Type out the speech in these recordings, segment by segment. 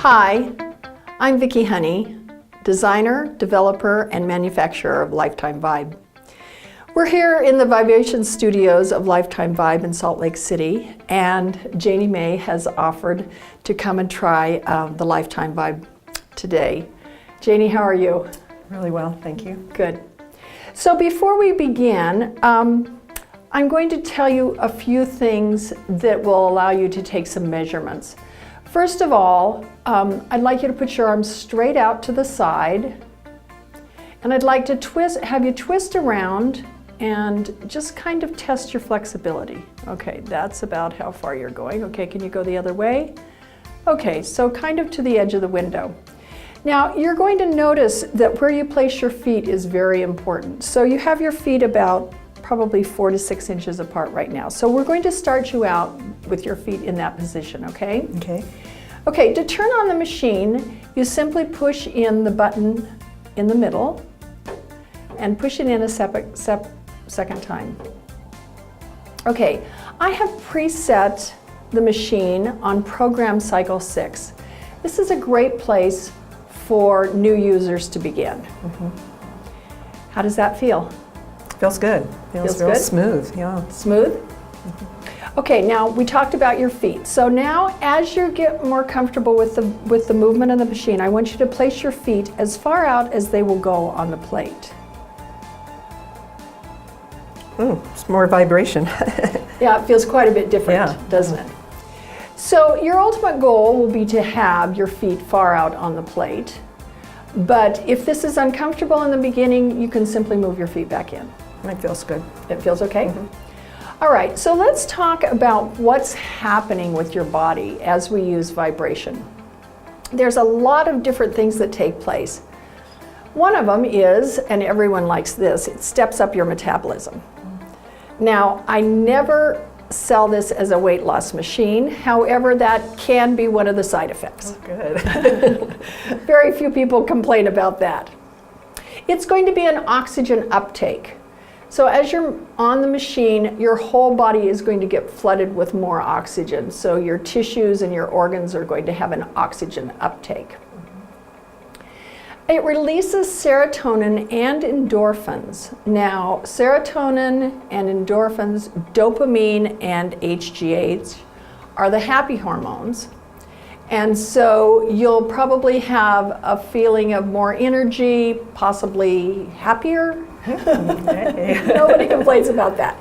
Hi, I'm Vicki Honey, designer, developer, and manufacturer of LifetimeVibe. We're here in the vibration studios of LifetimeVibe in Salt Lake City, and Janie Mae has offered to come and try the LifetimeVibe today. Janie, how are you? Really well, thank you. Good. So before we begin, I'm going to tell you a few things that will allow you to take some measurements. First of all, I'd like you to put your arms straight out to the side, and I'd like to have you twist around and just kind of test your flexibility. Okay, that's about how far you're going. Okay, can you go the other way? Okay, so kind of to the edge of the window. Now, you're going to notice that where you place your feet is very important. So you have your feet about probably 4 to 6 inches apart right now. So we're going to start you out with your feet in that position, okay? Okay. Okay, to turn on the machine, you simply push in the button in the middle and push it in a second time. Okay, I have preset the machine on program cycle 6. This is a great place for new users to begin. How does that feel? Feels good. Feels real good? Smooth, yeah. Smooth? Okay, now we talked about your feet. So now as you get more comfortable with the movement of the machine, I want you to place your feet as far out as they will go on the plate. It's more vibration. Yeah, it feels quite a bit different, Yeah. doesn't it? So your ultimate goal will be to have your feet far out on the plate. But if this is uncomfortable in the beginning, you can simply move your feet back in. It feels good. It feels okay? All right, so let's talk about what's happening with your body as we use vibration. There's a lot of different things that take place. One of them is, and everyone likes this, it steps up your metabolism. Now, I never sell this as a weight loss machine. However, that can be one of the side effects. Oh, good. Very few people complain about that. It's going to be an oxygen uptake. So as you're on the machine, your whole body is going to get flooded with more oxygen. So your tissues and your organs are going to have an oxygen uptake. It releases serotonin and endorphins. Now, serotonin and endorphins, dopamine and HGH are the happy hormones. And so you'll probably have a feeling of more energy, possibly happier. Nobody complains about that.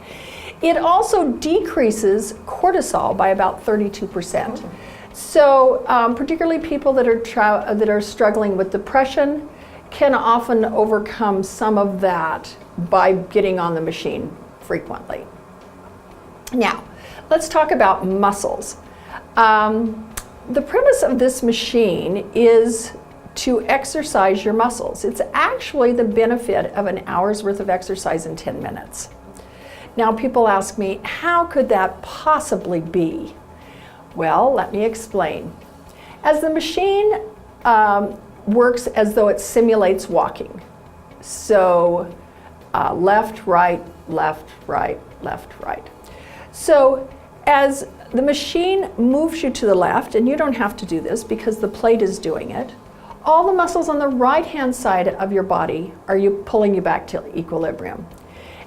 It also decreases cortisol by about 32%. So particularly people that are struggling with depression can often overcome some of that by getting on the machine frequently. Now, let's talk about muscles. The premise of this machine is to exercise your muscles. It's actually the benefit of an hour's worth of exercise in 10 minutes. Now, people ask me, how could that possibly be? Well, let me explain. As the machine works as though it simulates walking. So left, right, left, right, left, right. So as the machine moves you to the left, and you don't have to do this because the plate is doing it, all the muscles on the right-hand side of your body are pulling you back to equilibrium.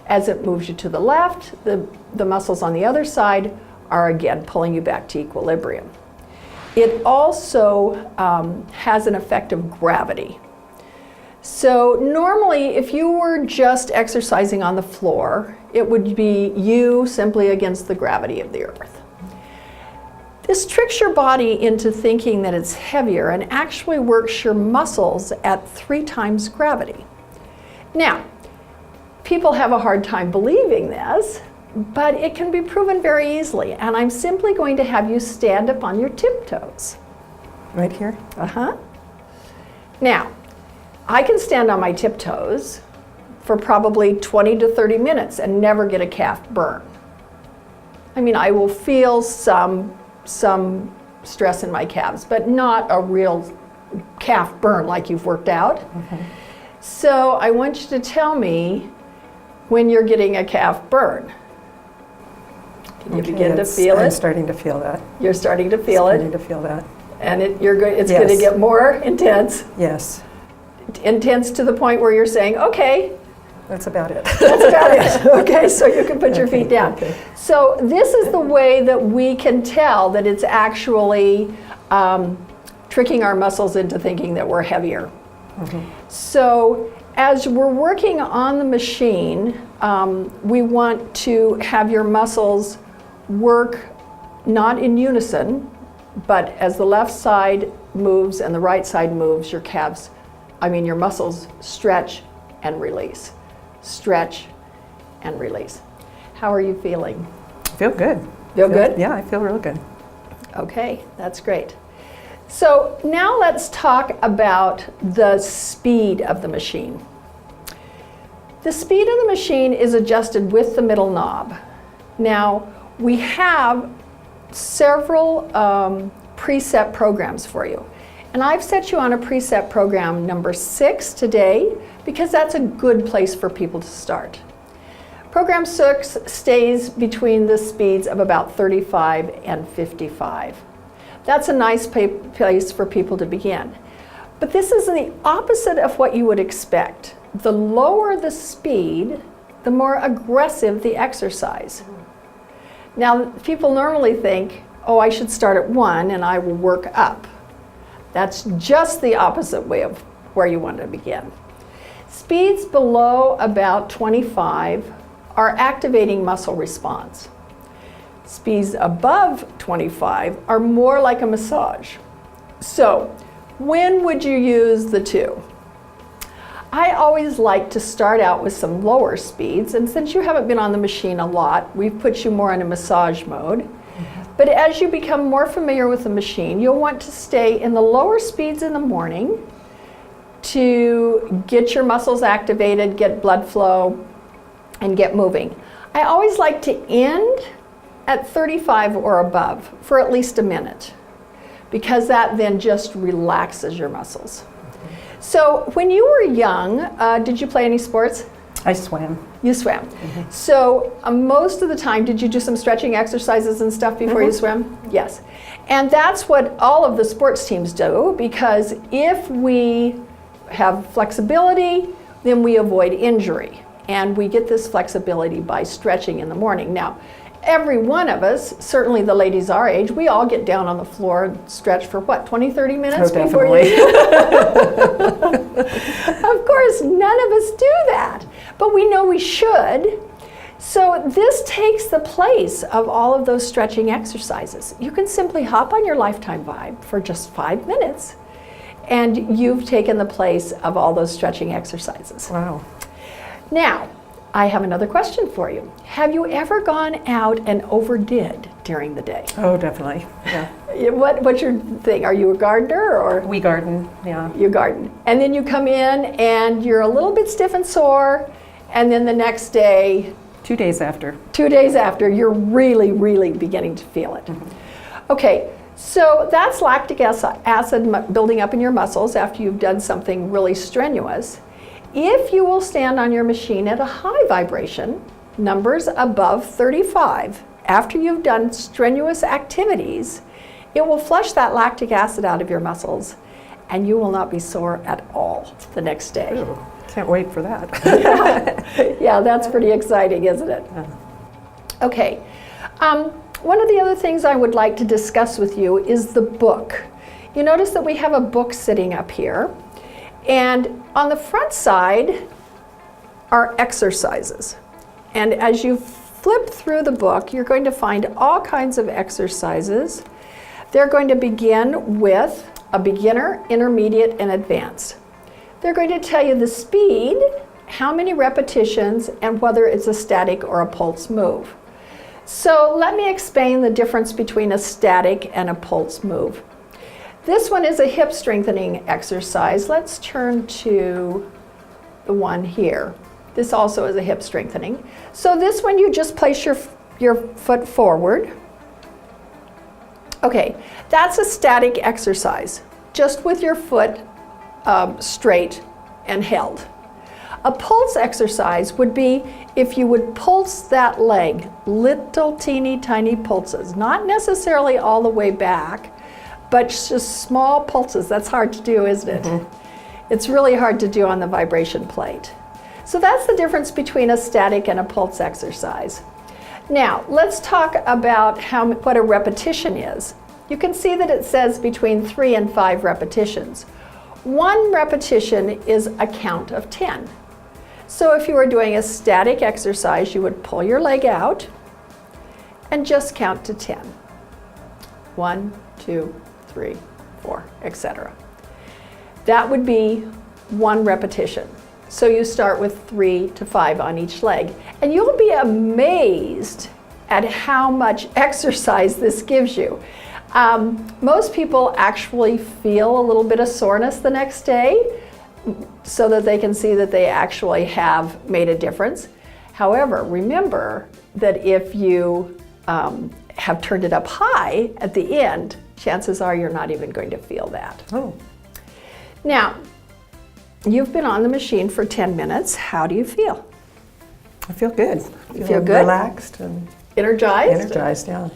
As it moves you to the left, the muscles on the other side are again pulling you back to equilibrium. It also has an effect of gravity. So normally, if you were just exercising on the floor, it would be you simply against the gravity of the earth. This tricks your body into thinking that it's heavier and actually works your muscles at 3 times gravity. Now, people have a hard time believing this, but it can be proven very easily. And I'm simply going to have you stand up on your tiptoes. Right here? Now, I can stand on my tiptoes for probably 20 to 30 minutes and never get a calf burn. I mean, I will feel some stress in my calves, but not a real calf burn like you've worked out. So I want you to tell me when you're getting a calf burn. Can you begin to feel it? I'm starting to feel that. You're starting to feel it? Starting to feel that. And it's Yes. going to get more intense. Yes, Intense to the point where you're saying, okay, that's about it. that's about it. Okay, so you can put your feet down. Okay. So this is the way that we can tell that it's actually tricking our muscles into thinking that we're heavier. So as we're working on the machine, we want to have your muscles work not in unison, but as the left side moves and the right side moves, your muscles stretch and release. Stretch and release. How are you feeling? Feel good. Feel good? Yeah, I feel real good. Okay, that's great. So now let's talk about the speed of the machine. The speed of the machine is adjusted with the middle knob. Now, we have several preset programs for you. And I've set you on a preset program number 6 today because that's a good place for people to start. Program 6 stays between the speeds of about 35 and 55. That's a nice place for people to begin. But this is the opposite of what you would expect. The lower the speed, the more aggressive the exercise. Now, people normally think, oh, I should start at 1 and I will work up. That's just the opposite way of where you want to begin. Speeds below about 25 are activating muscle response. Speeds above 25 are more like a massage. So, when would you use the two? I always like to start out with some lower speeds, and since you haven't been on the machine a lot, we've put you more in a massage mode. But as you become more familiar with the machine, you'll want to stay in the lower speeds in the morning to get your muscles activated, get blood flow, and get moving. I always like to end at 35 or above for at least a minute, because that then just relaxes your muscles. So when you were young, did you play any sports? I swam. You swam. So most of the time, did you do some stretching exercises and stuff before you swam? Yes. And that's what all of the sports teams do, because if we have flexibility, then we avoid injury. And we get this flexibility by stretching in the morning. Now, every one of us, certainly the ladies our age, we all get down on the floor and stretch for what, 20, 30 minutes before you? Of course, none of us do that, but we know we should. So this takes the place of all of those stretching exercises. You can simply hop on your LifetimeVibe for just 5 minutes, and you've taken the place of all those stretching exercises. Wow. Now, I have another question for you. Have you ever gone out and overdid during the day? Oh, definitely. Yeah. What's your thing? Are you a gardener or? We garden, yeah. You garden. And then you come in and you're a little bit stiff and sore, and then the next day, 2 days after. 2 days after, you're really, really beginning to feel it. Okay, so that's lactic acid building up in your muscles after you've done something really strenuous. If you will stand on your machine at a high vibration, numbers above 35, after you've done strenuous activities, it will flush that lactic acid out of your muscles, and you will not be sore at all the next day. Ooh, can't wait for that. Yeah, that's pretty exciting, isn't it? Okay. One of the other things I would like to discuss with you is the book. You notice that we have a book sitting up here. And on the front side are exercises. And as you flip through the book, you're going to find all kinds of exercises. They're going to begin with a beginner, intermediate, and advanced. They're going to tell you the speed, how many repetitions, and whether it's a static or a pulse move. So let me explain the difference between a static and a pulse move. This one is a hip strengthening exercise. Let's turn to the one here. This also is a hip strengthening. So this one, you just place your foot forward. Okay, that's a static exercise, just with your foot straight and held. A pulse exercise would be if you would pulse that leg, little teeny tiny pulses, not necessarily all the way back, but it's just small pulses. That's hard to do, isn't it? It's really hard to do on the vibration plate. So that's the difference between a static and a pulse exercise. Now, let's talk about what a repetition is. You can see that it says between 3 and 5 repetitions. 1 repetition is a count of 10. So if you were doing a static exercise, you would pull your leg out and just count to 10. 1, 2, 3, 4, etc. That would be 1 repetition. So you start with 3 to 5 on each leg. And you'll be amazed at how much exercise this gives you. Most people actually feel a little bit of soreness the next day so that they can see that they actually have made a difference. However, remember that if you have turned it up high at the end, chances are you're not even going to feel that. Oh, Now, you've been on the machine for 10 minutes. How do you feel? I feel good. You feel good? Relaxed and Energized? energized, yeah.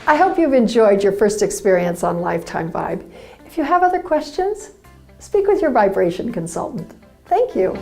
I hope you've enjoyed your first experience on Lifetime Vibe. If you have other questions, speak with your vibration consultant. Thank you.